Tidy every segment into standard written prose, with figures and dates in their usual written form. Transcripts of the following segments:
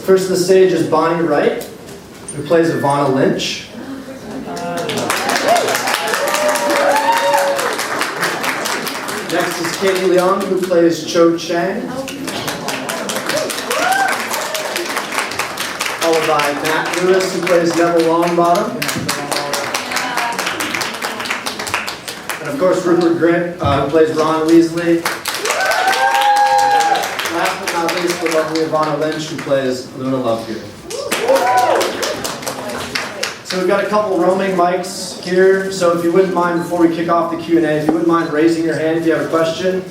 First on the stage is Bonnie Wright, who plays Evanna Lynch. Next is Katie Leung, who plays Cho Chang. Followed by Matt Lewis, who plays Neville Longbottom. And of course, Rupert Grint, who plays Ron Weasley. Last but not least, the lovely Evanna Lynch, who plays Lovegood. So we've got a couple roaming mics here, so if you wouldn't mind, before we kick off the Q&A, if you wouldn't mind raising your hand if you have a question,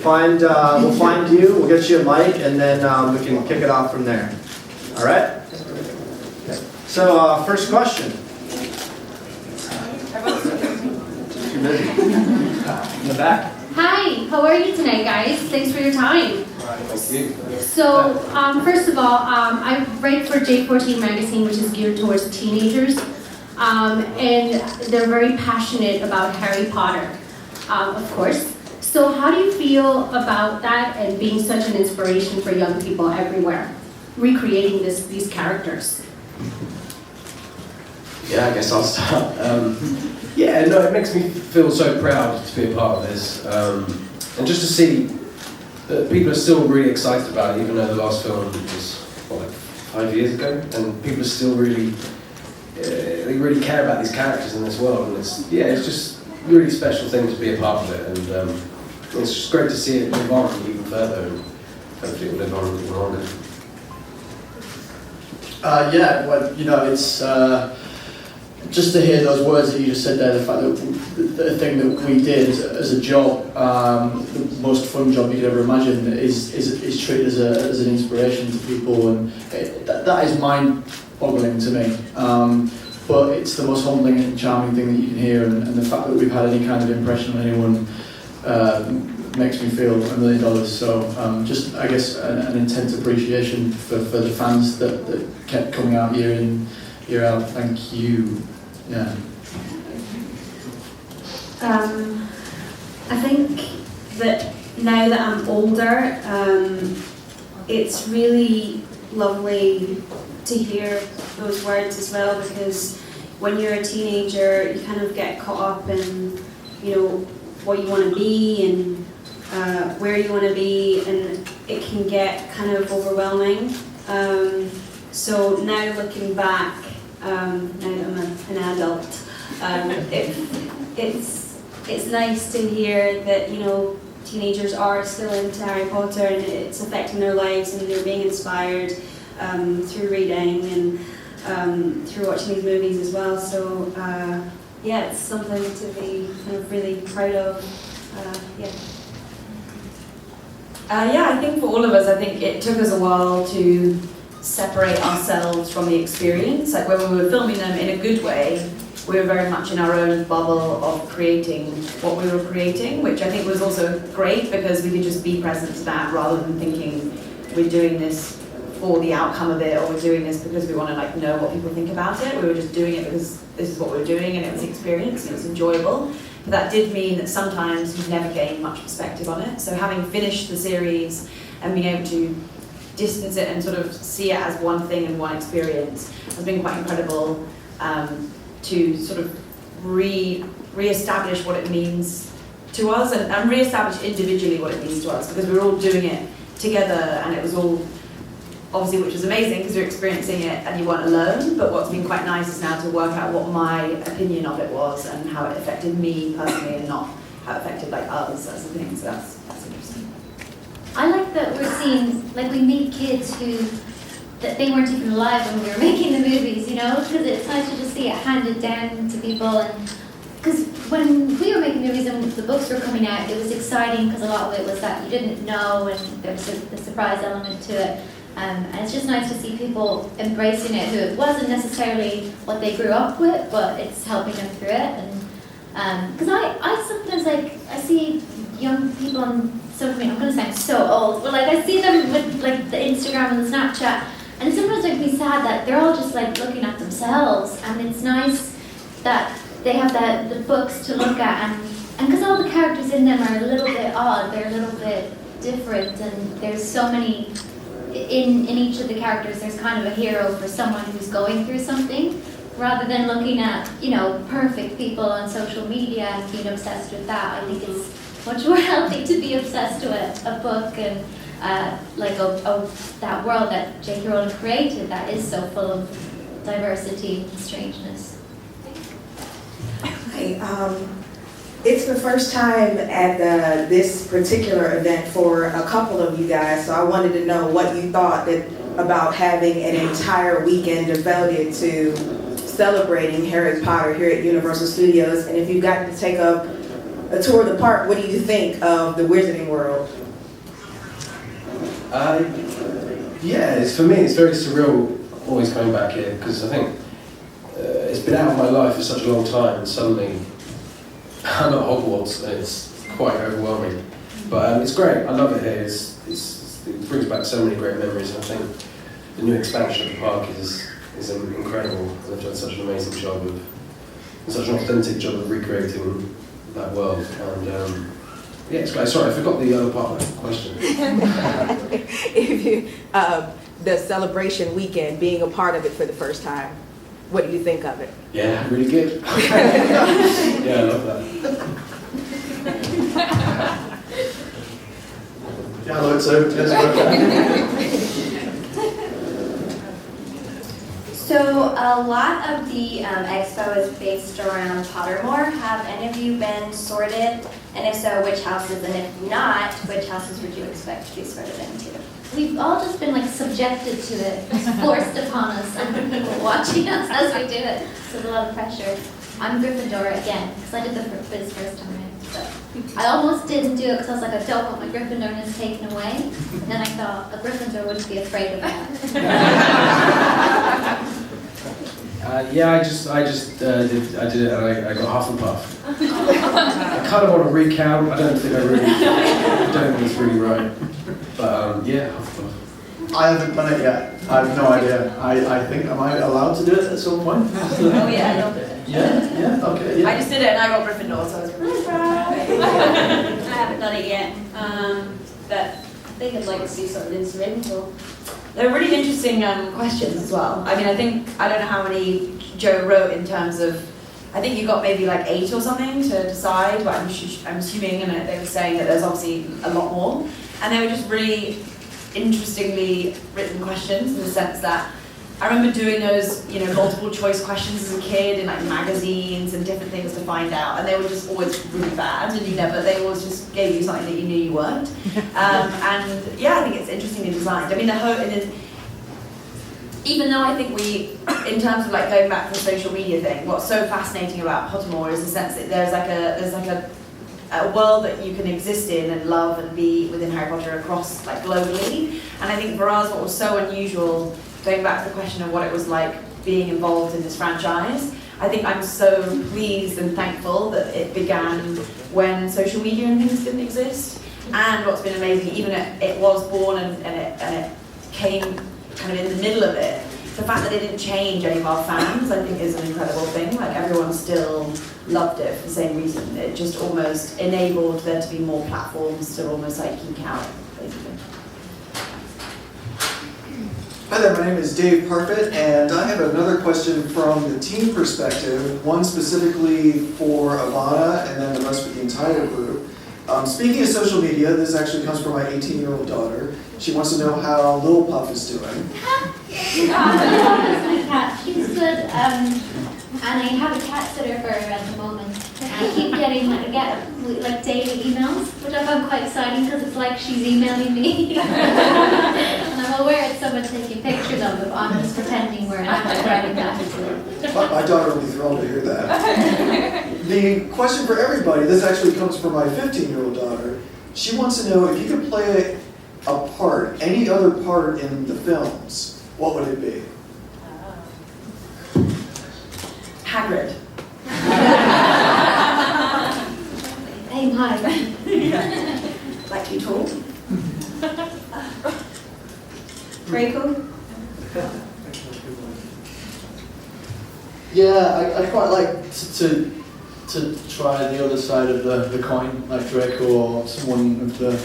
we'll find you, we'll get you a mic, and then we can kick it off from there. All right? So, first question. Too busy. In the back. Hi, how are you tonight, guys? Thanks for your time. So, first of all, I write for J14 magazine, which is geared towards teenagers, and they're very passionate about Harry Potter, of course. So how do you feel about that and being such an inspiration for young people everywhere, recreating these characters? Yeah, I guess I'll start. Yeah, no, it makes me feel so proud to be a part of this, and just to see that people are still really excited about it, even though the last film was, like 5 years ago, and people are still really, they really care about these characters in this world, and it's just a really special thing to be a part of it, and it's just great to see it live on even further, and hopefully it will live on even longer. Yeah, well, it's just to hear those words that you just said there, the fact that the thing that we did as a job, the most fun job you could ever imagine, is treated as an inspiration to people, and that is mind-boggling to me. But it's the most humbling and charming thing that you can hear, and the fact that we've had any kind of impression on anyone makes me feel $1 million. So just, I guess, an intense appreciation for the fans that kept coming out year in, year out. Thank you. Yeah. I think that now that I'm older, it's really lovely to hear those words as well, because when you're a teenager, you kind of get caught up in, what you want to be and where you want to be, and it can get kind of overwhelming. So now looking back, now that I'm an adult, it's nice to hear that teenagers are still into Harry Potter and it's affecting their lives, and they're being inspired through reading and through watching these movies as well. So yeah, it's something to be kind of really proud of. Yeah, I think for all of us, I think it took us a while to separate ourselves from the experience. Like when we were filming them in a good way, we were very much in our own bubble of creating what we were creating, which I think was also great because we could just be present to that rather than thinking we're doing this for the outcome of it, or we're doing this because we want to know what people think about it. We were just doing it because this is what we were doing and it was experience and it was enjoyable. But that did mean that sometimes you never gain much perspective on it. So having finished the series and being able to distance it and sort of see it as one thing and one experience has been quite incredible, to sort of re-establish what it means to us and re-establish individually what it means to us, because we were all doing it together, and it was all obviously, which was amazing because you're experiencing it and you weren't alone. But what's been quite nice is now to work out what my opinion of it was and how it affected me personally, and not how it affected us as a thing. So that's interesting. I like that we're seeing, we meet kids that they weren't even alive when we were making the movies, because it's nice to just see it handed down to people. And because when we were making movies and the books were coming out, it was exciting because a lot of it was that you didn't know, and there was the surprise element to it. And it's just nice to see people embracing it, who it wasn't necessarily what they grew up with, but it's helping them through it. And because I sometimes I see young people on social media. I'm going to sound so old, but I see them with the Instagram and the Snapchat, and it sometimes makes me sad that they're all just looking at themselves. And it's nice that they have the books to look at, and because all the characters in them are a little bit odd, they're a little bit different, and there's so many in each of the characters, there's kind of a hero for someone who's going through something, rather than looking at, you know, perfect people on social media and being obsessed with that. I think it's much more healthy to be obsessed with a book and that world that J.K. Rowling created that is so full of diversity and strangeness. Hi, it's the first time at this particular event for a couple of you guys, so I wanted to know what you thought about having an entire weekend devoted to celebrating Harry Potter here at Universal Studios, and if you've gotten to take a tour of the park, what do you think of the Wizarding World? For me, it's very surreal always coming back here, because I think it's been out of my life for such a long time, and suddenly I'm at Hogwarts, and it's quite overwhelming. But it's great, I love it here, it brings back so many great memories, and I think the new expansion of the park is incredible, and they've done such an amazing job such an authentic job of recreating that world, and yeah, it's great. Sorry, I forgot the other part of the question. The celebration weekend, being a part of it for the first time, what do you think of it? Yeah, really good. Yeah, I love that. Yeah, Lord, so So a lot of the expo is based around Pottermore. Have any of you been sorted? And if so, which houses? And if not, which houses would you expect to be sorted into? We've all just been like subjected to it, it's forced upon us, and people watching us as we do it. So there's a lot of pressure. I'm Gryffindor again, because I did the quiz first time around. But I almost didn't do it because I was like, I don't want my Gryffindorness taken away. And then I thought a Gryffindor wouldn't be afraid of that. Yeah, I did it, and I got Hufflepuff. I kind of want to recount. I don't think it's really right. But yeah, Hufflepuff. I haven't done it yet. I have no idea. I think, am I allowed to do it at some point? Oh yeah, I love it. Yeah, okay, yeah. I just did it and I got Gryffindor, so I was really proud. I haven't done it yet, but I think I'd like to see something into Ravenclaw. They're really interesting questions as well. I mean, I don't know how many Joe wrote in terms of, I think you got maybe like 8 or something to decide, but I'm assuming, and they were saying that there's obviously a lot more. And they were just really interestingly written questions in the sense that I remember doing those, multiple choice questions as a kid in like magazines and different things to find out, and they were just always really bad, and they always just gave you something that you knew you weren't. And yeah, I think it's interestingly designed. I mean, even though I think in terms of like going back to the social media thing, what's so fascinating about Pottermore is the sense that there's a world that you can exist in and love and be within Harry Potter across like globally. And I think for us, what was so unusual, going back to the question of what it was like being involved in this franchise, I think I'm so pleased and thankful that it began when social media and things didn't exist. And what's been amazing, even it was born and it came kind of in the middle of it, the fact that it didn't change any of our fans, I think is an incredible thing. Like everyone still loved it for the same reason. It just almost enabled there to be more platforms to almost like geek out, basically. Hi there, my name is Dave Parfit, and I have another question from the team perspective, one specifically for Evanna, and then the rest for the entire group. Speaking of social media, this actually comes from my 18-year-old daughter. She wants to know how Lil Puff is doing. She's good, and I have a cat sitter for her at the moment. I keep getting like daily emails, which I found quite exciting because it's like she's emailing me. And I'm aware it's someone taking pictures of them, I'm just pretending we're actually writing back to them. My daughter will be thrilled to hear that. The question for everybody, this actually comes from my 15-year-old daughter. She wants to know if you could play a part, any other part in the films, what would it be? Hagrid. Aim high. Like you tall. Draco. Yeah, I quite like to try the other side of the coin, like Draco or someone of the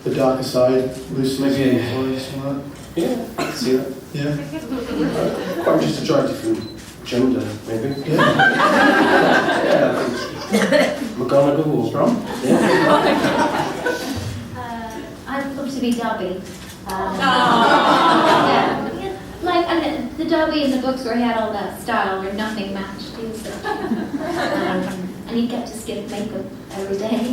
the darker side, Lucy's Maybe. voice, something like Yeah, I can see that. that. Yeah. Quite interested to try a different gender, maybe. Yeah. Yeah, I think McGonagall or Strong. Yeah. I'd love to be Dobby. Aww. Yeah. Like, and the Dobby in the books where he had all that style where nothing matched. He was so and he'd get to skip makeup every day.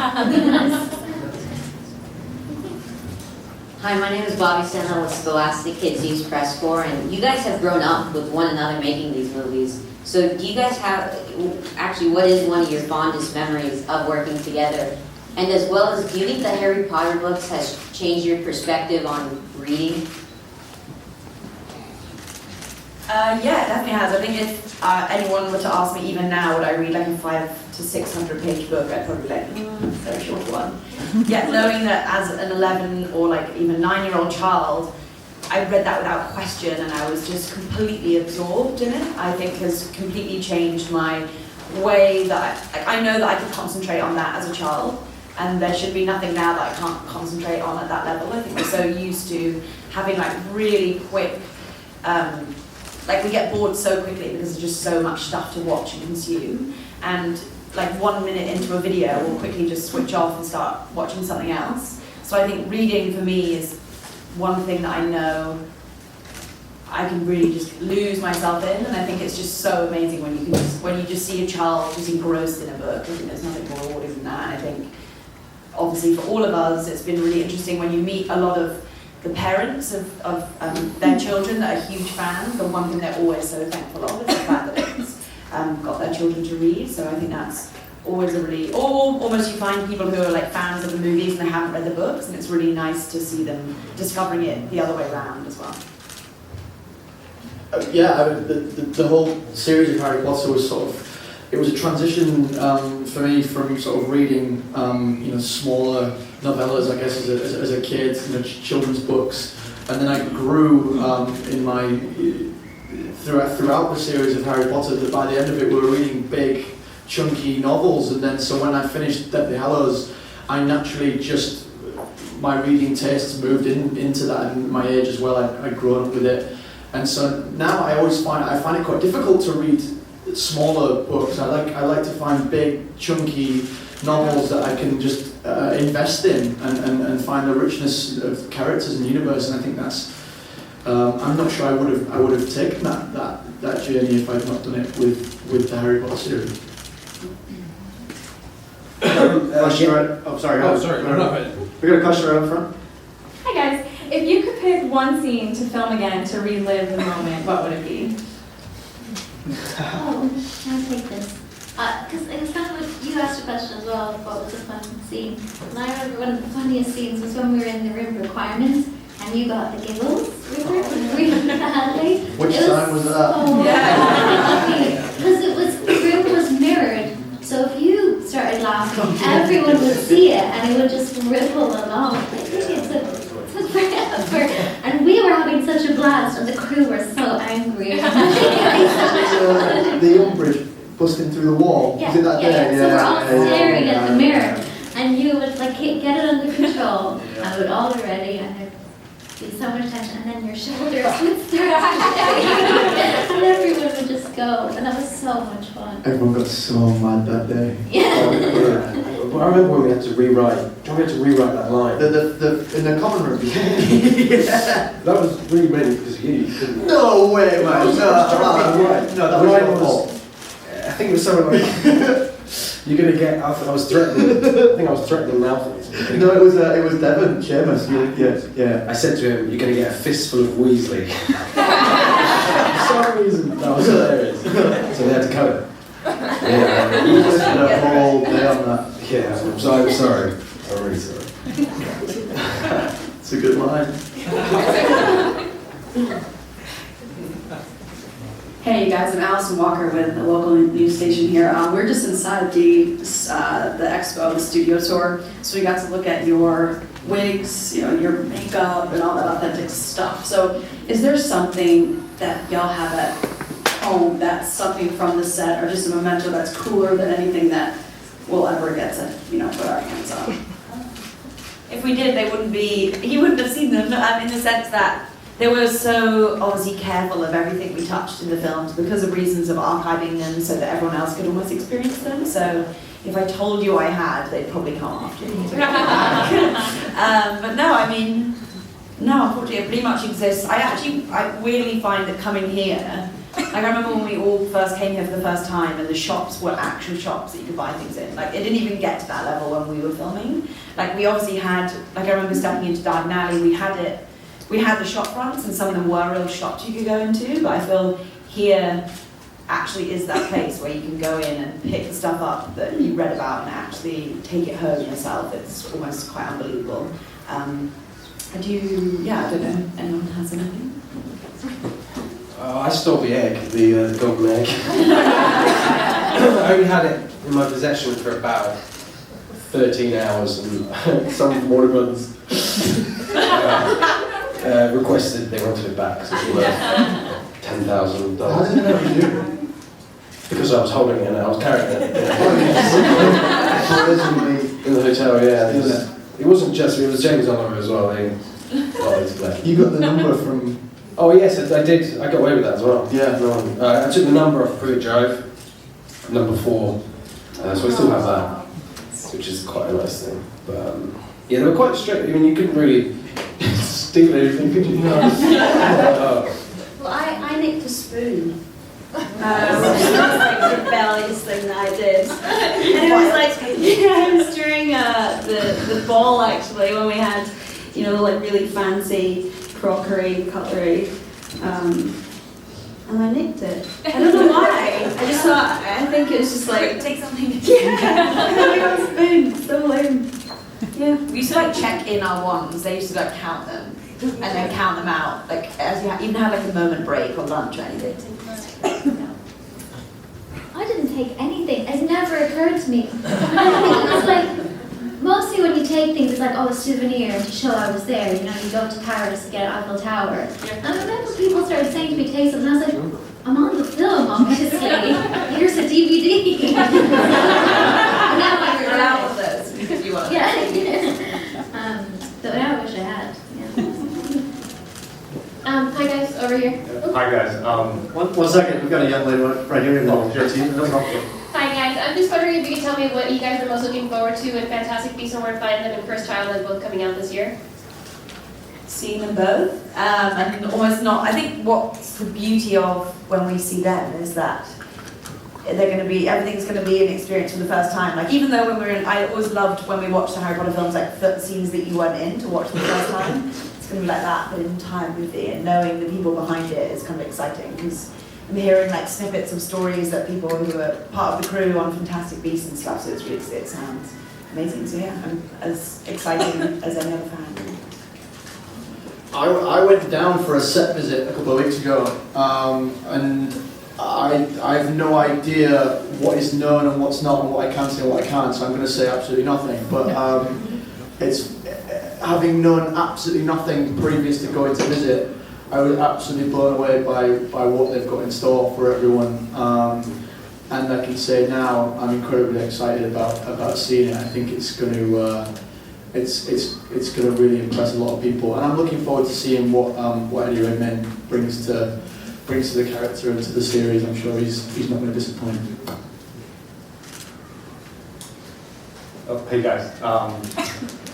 Hi, my name is Bobby Stanhill with Scholastic Kids Use Press Corps, and you guys have grown up with one another making these movies. So do you guys have, actually, what is one of your fondest memories of working together? And as well as, do you think the Harry Potter books has changed your perspective on reading? Yeah, it definitely has. I think if anyone were to ask me even now, would I read like a 500 to 600 page book, I'd probably be like, very short one. Yet knowing that as an 11 or like even 9-year-old child, I read that without question and I was just completely absorbed in it, I think has completely changed my way that I know that I could concentrate on that as a child. And there should be nothing now that I can't concentrate on at that level. I think we're so used to having like really quick, like we get bored so quickly because there's just so much stuff to watch and consume. And like 1 minute into a video, we'll quickly just switch off and start watching something else. So I think reading for me is one thing that I know I can really just lose myself in, and I think it's just so amazing when you just see a child just engrossed in a book. I think there's nothing more rewarding than that. And I think obviously for all of us, it's been really interesting when you meet a lot of the parents of their children that are huge fans. The one thing they're always so thankful of is the fact that it's got their children to read. So I think that's always a really, or almost you find people who are like fans of the movies and they haven't read the books, and it's really nice to see them discovering it the other way around as well. The whole series of Harry Potter was sort of, it was a transition for me from sort of reading, smaller novellas, I guess, as a kid, children's books, and then I grew in my throughout the series of Harry Potter. That by the end of it, we were reading big, chunky novels, and then so when I finished Deathly Hallows, I naturally just my reading tastes moved into that, and my age as well. I'd grown up with it. And so now I find it quite difficult to read smaller books. I like to find big, chunky novels that I can just invest in and find the richness of characters and universe. And I think that's I'm not sure I would have taken that journey if I'd not done it with the Harry Potter series. Question right? Oh, sorry. Oh, sorry. No, no. We got a question right up front. Hi guys, if you could pick one scene to film again to relive the moment, what would it be? Oh, I'll take this. Because it was kind of like you asked a question as well, what was a fun scene? And I remember one of the funniest scenes was when we were in the room requirements and you got the giggles, Rupert, badly. Which time was that? Because the room was mirrored, so if you started laughing, everyone would see it and it would just ripple along. I think it took forever. And we were having such a blast and the crew were so angry. The Umbridge busting through the wall. Yeah, Was it that day? So we're all staring at the mirror, and you would like get it under control, and it would all be ready, and there'd be so much tension, and then your shoulders would start to shake, and everyone would just go, and that was so much fun. Everyone got so mad that day. Yeah. But I remember when we had to rewrite. We had to rewrite that line. The in the common room. Yeah. That was really mainly because of you. You couldn't. No way, man. No, that was your your fault. I think it was something like you're gonna get. I was threatening. I think I was threatening Malfoy. No, it was Devon, Seamus. Yeah. I said to him, "You're gonna get a fistful of Weasley." For some reason, That was hilarious. So they had to cut it. Yeah. we listened the whole day on that. Yeah. I'm sorry. I'm really sorry. It's a good line. Hey you guys, I'm Allison Walker with the local news station here. We're just inside the expo, the studio tour, so we got to look at your wigs, your makeup and all that authentic stuff. So is there something that y'all have at home that's something from the set or just a memento that's cooler than anything that we'll ever get to, put our hands on? if we did, he wouldn't have seen them, in the sense that they were so obviously careful of everything we touched in the films because of reasons of archiving them so that everyone else could almost experience them. So if I told you I had, they'd probably come after me. But no, I mean, no, unfortunately it pretty much exists. I weirdly find that coming here, like I remember when we all first came here for the first time and the shops were actual shops that you could buy things in. Like it didn't even get to that level when we were filming. Like we obviously had, like I remember stepping into Diagon Alley, we had the shop fronts and some of them were real shops you could go into, but I feel here actually is that place where you can go in and pick the stuff up that you read about and actually take it home yourself. It's almost quite unbelievable. I don't know, anyone has anything? I stole the egg, the golden egg. I only had it in my possession for about 13 hours and some Warner Brothers requested they wanted it back because it was worth $10,000. How did they know you knew? Because I was holding it and I was carrying it. Originally In the hotel, yeah. It wasn't just, it was James Oliver as well. You got the number from... Oh yes, I did. I got away with that as well. Yeah. I took the number off Private Drive, number 4. So I still have that, which is quite a nice thing. But yeah, they were quite strict. I mean, you couldn't really steal anything, could you? Well, I nicked a spoon. Which was like a rebellious thing that I did. And it was like, it was during the ball actually, when we had, like really fancy crockery, cutlery. And I nicked it. I don't know why. I just thought, I think it was just like, take something. Yeah, I got a spoon, so lame. Yeah. We used to like check in our wands, they used to like count them and then count them out, like as you even have like a moment break or lunch or anything. I didn't take anything. It never occurred to me. It's like, mostly when you take things, it's like, oh, a souvenir to show I was there. You go to Paris to get Eiffel Tower. And I remember people started saying to me, take something, and I was like, I'm on the film, obviously. Here's a DVD. Now I regret all of those because you want. Yeah. So now I wish I had. Hi guys, over here. Hi guys. One second. We've got a young lady right here. No problem. Hi guys, I'm just wondering if you could tell me what you guys are most looking forward to in Fantastic Beasts and Where to Find Them and Cursed Child, both coming out this year. Seeing them both, and almost not. I think what's the beauty of when we see them is that everything's going to be an experience for the first time. Like even though when we were in, I always loved when we watched the Harry Potter films, like the scenes that you weren't in to watch for the first time. It's going to be like that, but in the entire movie, and knowing the people behind it is kind of exciting because I'm hearing like snippets of stories that people who are part of the crew on Fantastic Beasts and stuff. So it sounds amazing. So yeah, I'm as excited as any other fan. I went down for a set visit a couple of weeks ago, and I have no idea what is known and what's not, and what I can say and what I can't. So I'm going to say absolutely nothing. But it's having known absolutely nothing previous to going to visit, I was absolutely blown away by what they've got in store for everyone. And I can say now I'm incredibly excited about seeing it. I think it's going to it's going to really impress a lot of people, and I'm looking forward to seeing what Eddie Redmayne brings to the character and to the series. I'm sure he's not going to disappoint. Hey guys, I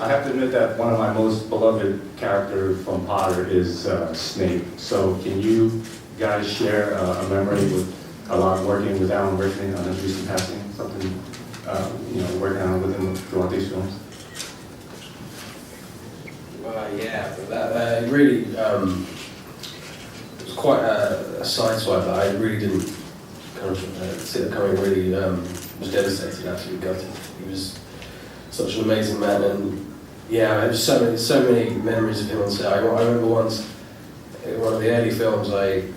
have to admit that one of my most beloved characters from Potter is Snape. So can you guys share a memory with a lot working with Alan Rickman on his recent passing? Something working on with him throughout these films? Yeah, but that really it was quite a sideswipe that I really didn't kind of see it coming. Really was devastated, absolutely gutted. He was such an amazing man, and yeah, there was so many memories of him on set. I remember once in one of the early films, I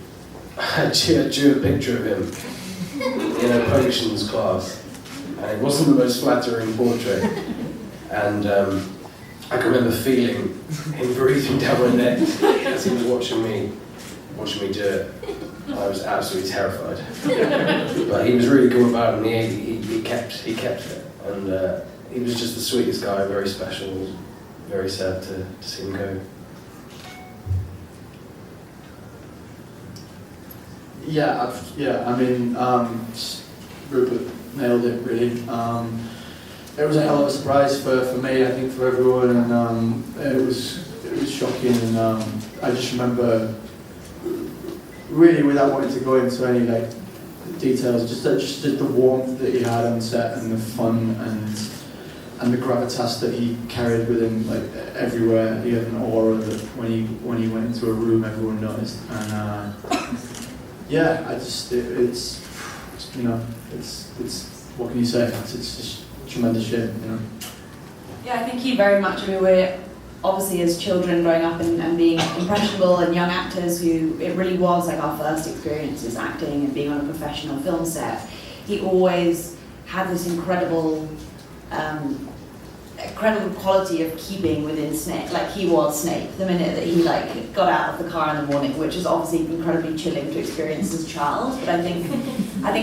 drew a picture of him in a potions class, and it wasn't the most flattering portrait, and I can remember feeling him breathing down my neck as he was watching me do it. I was absolutely terrified, but he was really cool about it, and he kept it, and he was just the sweetest guy, very special, very sad to see him go. Yeah, I mean, Rupert nailed it really. It was a hell of a surprise for me, I think for everyone, and it was shocking, and I just remember, really without wanting to go into any like details, just the warmth that he had on set, and the fun and the gravitas that he carried with him, like everywhere. He had an aura that when he went into a room, everyone noticed, and yeah, it's you know, it's what can you say? It's just tremendous shit, you know. Yeah, I think he very much, I mean, we're obviously as children growing up and being impressionable and young actors who, it really was like our first experiences acting and being on a professional film set. He always had this incredible quality of keeping within Snape, like he was Snape the minute that he like got out of the car in the morning, which is obviously incredibly chilling to experience as a child, but I think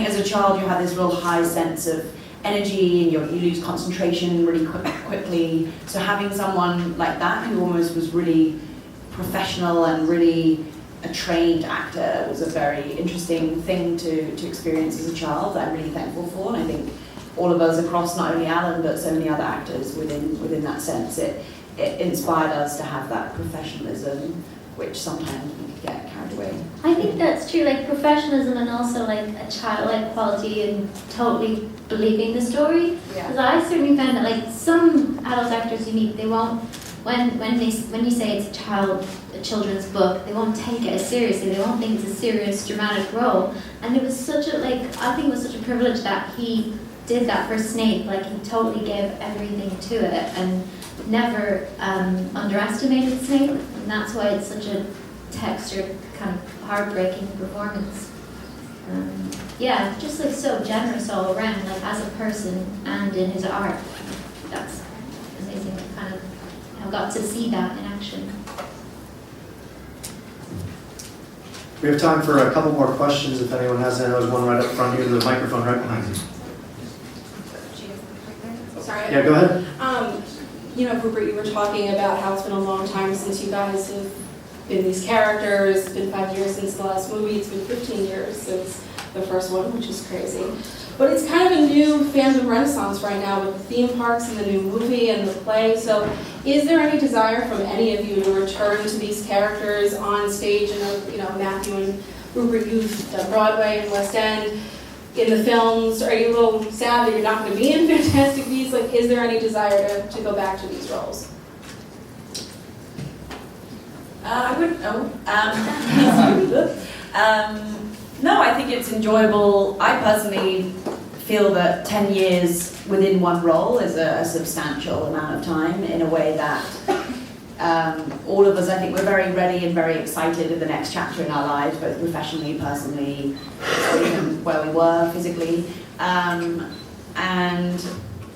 as a child you have this real high sense of energy and you lose concentration really quickly. So having someone like that who almost was really professional and really a trained actor was a very interesting thing to experience as a child that I'm really thankful for, and I think all of us across not only Alan but so many other actors within that sense, it inspired us to have that professionalism, which sometimes we could get carried away. I think that's true, like professionalism and also like a childlike quality and totally believing the story. Because I certainly found that like some adult actors you meet, they won't, when you say it's a children's book, they won't take it as seriously. They won't think it's a serious dramatic role. And it was such a I think it was such a privilege that he did that for Snape. Like he totally gave everything to it and never underestimated Snape, and that's why it's such a textured, kind of heartbreaking performance. Yeah, just like so generous all around, like as a person and in his art. That's amazing. I kind of have got to see that in action. We have time for a couple more questions if anyone has any. There's one right up front here, the microphone right behind you. Sorry. Yeah, go ahead. You know, Rupert, you were talking about how it's been a long time since you guys have been these characters. It's been 5 years since the last movie. It's been 15 years since the first one, which is crazy. But it's kind of a new fandom renaissance right now with the theme parks and the new movie and the play. So is there any desire from any of you to return to these characters on stage? And you know, Matthew and Rupert, you've done Broadway and West End. In the films, are you a little sad that you're not going to be in Fantastic Beasts? Like, is there any desire to go back to these roles? I wouldn't know. No, I think it's enjoyable. I personally feel that 10 years within one role is a substantial amount of time in a way that all of us, I think we're very ready and very excited at the next chapter in our lives, both professionally, personally, or even where we were physically. And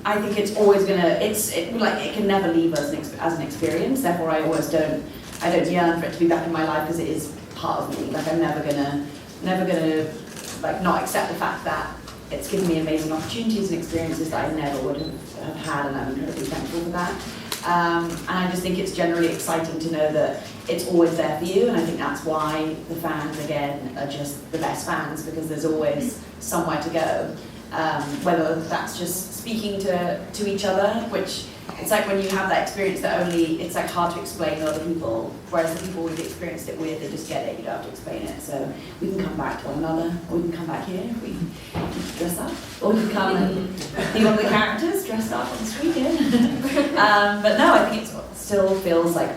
I think it's always it can never leave us as an experience. Therefore, I don't yearn for it to be back in my life because it is part of me. Like I'm never gonna like not accept the fact that it's given me amazing opportunities and experiences that I never would have had, and I'm incredibly thankful for that. And I just think it's generally exciting to know that it's always there for you, and I think that's why the fans, again, are just the best fans, because there's always somewhere to go. Whether that's just speaking to each other, which it's like when you have that experience that it's like hard to explain to other people, whereas the people who've experienced it with, they just get it, you don't have to explain it. So we can come back to one another, or we can come back here if we dress up, or we can come and be one of the characters dressed up on the street here. But no, I think it still feels like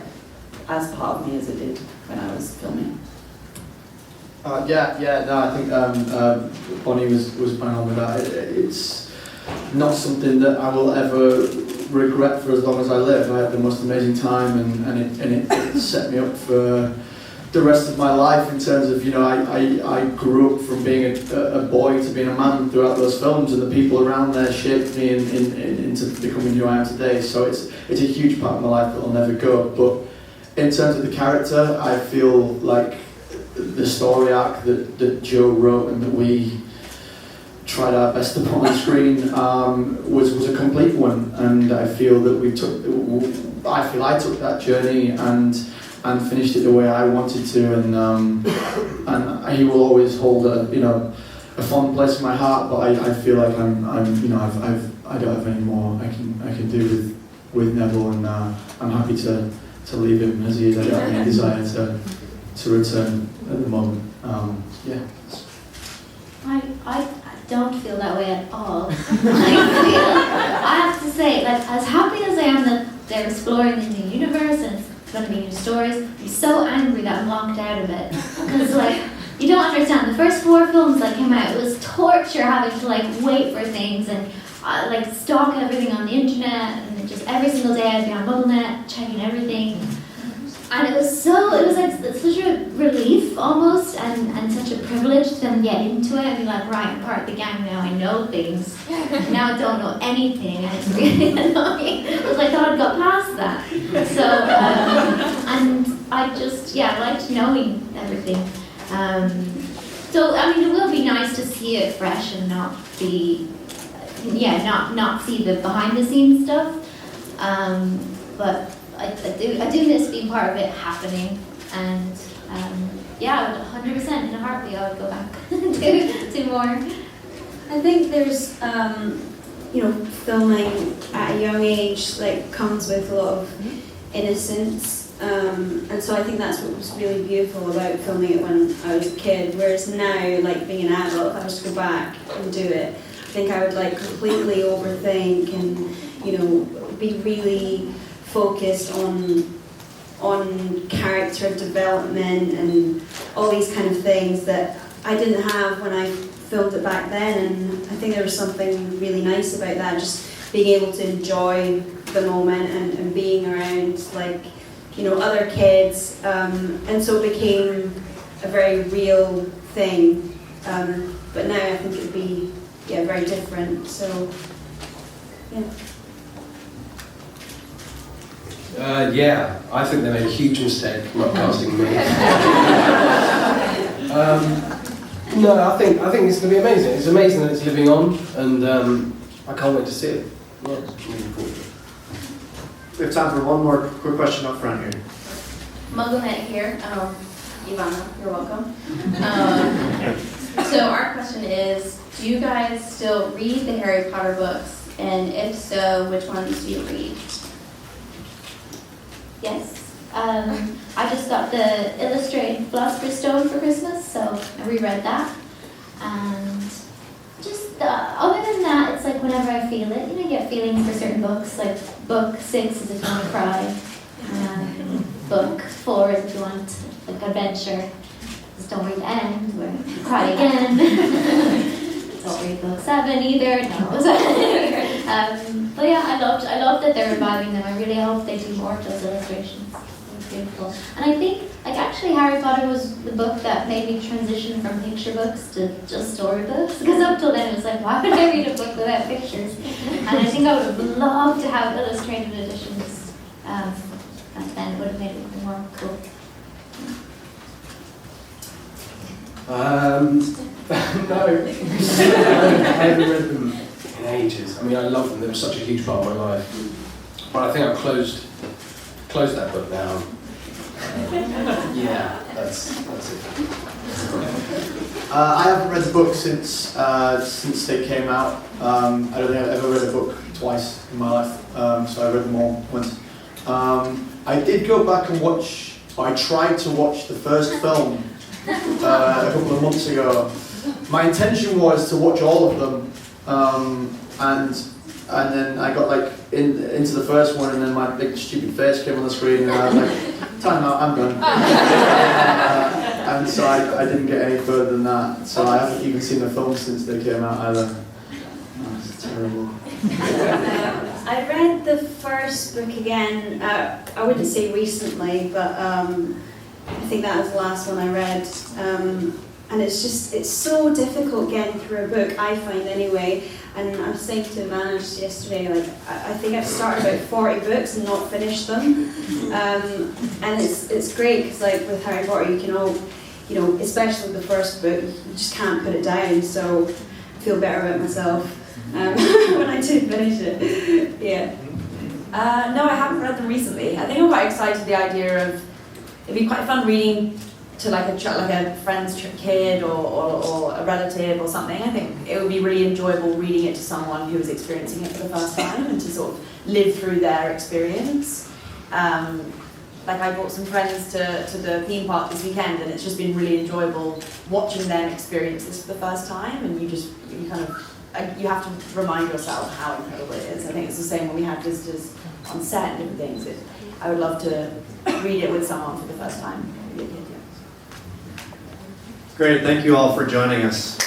as part of me as it did when I was filming. No, I think Bonnie was bang on with that. It's not something that I will ever regret for as long as I live. I had the most amazing time, and it set me up for the rest of my life in terms of, you know, I grew up from being a boy to being a man throughout those films, and the people around there shaped me into becoming who I am today. So it's a huge part of my life that will never go. But in terms of the character, I feel like the story arc that Joe wrote and that we tried our best to put on screen was a complete one, and I feel that I feel I took that journey and finished it the way I wanted to, and he will always hold a fond place in my heart. But I feel like I don't have any more I can do with Neville, and I'm happy to leave him as he is. I don't have any desire to return at the moment. Yeah. I don't feel that way at all. I have to say, like, as happy as I am that they're exploring the new universe and it's going to be new stories, I'm so angry that I'm locked out of it. Because, like, you don't understand. The first 4 films that came out, it was torture having to, like, wait for things and, like, stalk everything on the internet, and just every single day I'd be on MuggleNet checking everything. And it was like such a relief almost, and such a privilege to then get into it and be like, right, I'm part of the gang now, I know things. Now I don't know anything, and it's really annoying. It was like, God got past that. So, and I just, I liked knowing everything. So, I mean, it will be nice to see it fresh and not be, not see the behind the scenes stuff. But I do miss being part of it happening, and I would 100% in a heartbeat I would go back do more. I think there's filming at a young age like comes with a lot of innocence, and so I think that's what was really beautiful about filming it when I was a kid. Whereas now, like being an adult, if I was to go back and do it, I think I would like completely overthink and be really focused on character development and all these kind of things that I didn't have when I filmed it back then, and I think there was something really nice about that, just being able to enjoy the moment and being around other kids, and so it became a very real thing, but now I think it would be very different, so yeah. I think they made a huge mistake not casting me. No, I think it's going to be amazing. It's amazing that it's living on, and I can't wait to see it. Yeah, looking forward to it. We have time for one more quick question up front here. MuggleNet here. Evanna, you're welcome. So our question is, do you guys still read the Harry Potter books? And if so, which ones do you read? Yes. I just got the illustrated Philosopher's Stone for Christmas, so I reread that. And just other than that, it's like whenever I feel it, I get feelings for certain books. Like book 6 is if you want to cry. Book 4 is if you want like adventure. Just don't read the end where you cry again. Don't read book 7 either. No. But yeah, I loved that they're reviving them. I really hope they do more of those illustrations. It's beautiful. And I think, actually Harry Potter was the book that made me transition from picture books to just storybooks. Because up till then it was like, why would I read a book without pictures? And I think I would have loved to have illustrated editions back then. It would have made it more cool. No, I haven't read them in ages. I mean, I love them. They were such a huge part of my life. But I think I've closed that book now. That's it. I haven't read the book since they came out. I don't think I've ever read a book twice in my life, so I read them all once. I did go back and watch, I tried to watch the first film a couple of months ago. My intention was to watch all of them, and then I got into the first one, and then my big stupid face came on the screen, and I was like, time out, I'm done. And so I didn't get any further than that, so I haven't even seen the film since they came out either. Oh, it's terrible. I read the first book again, I wouldn't say recently, but I think that was the last one I read. And it's so difficult getting through a book, I find anyway. And I was saying to Evanna just yesterday, I think I've started about 40 books and not finished them. And it's great because with Harry Potter you can all, especially the first book, you just can't put it down. So I feel better about myself when I do finish it. Yeah. No, I haven't read them recently. I think I'm quite excited the idea of it'd be quite fun reading to like a friend's kid or a relative or something. I think it would be really enjoyable reading it to someone who was experiencing it for the first time and to sort of live through their experience. Like I brought some friends to the theme park this weekend, and it's just been really enjoyable watching them experience this for the first time. And you have to remind yourself how incredible it is. I think it's the same when we have visitors on set and different things. I would love to read it with someone for the first time. Great, thank you all for joining us.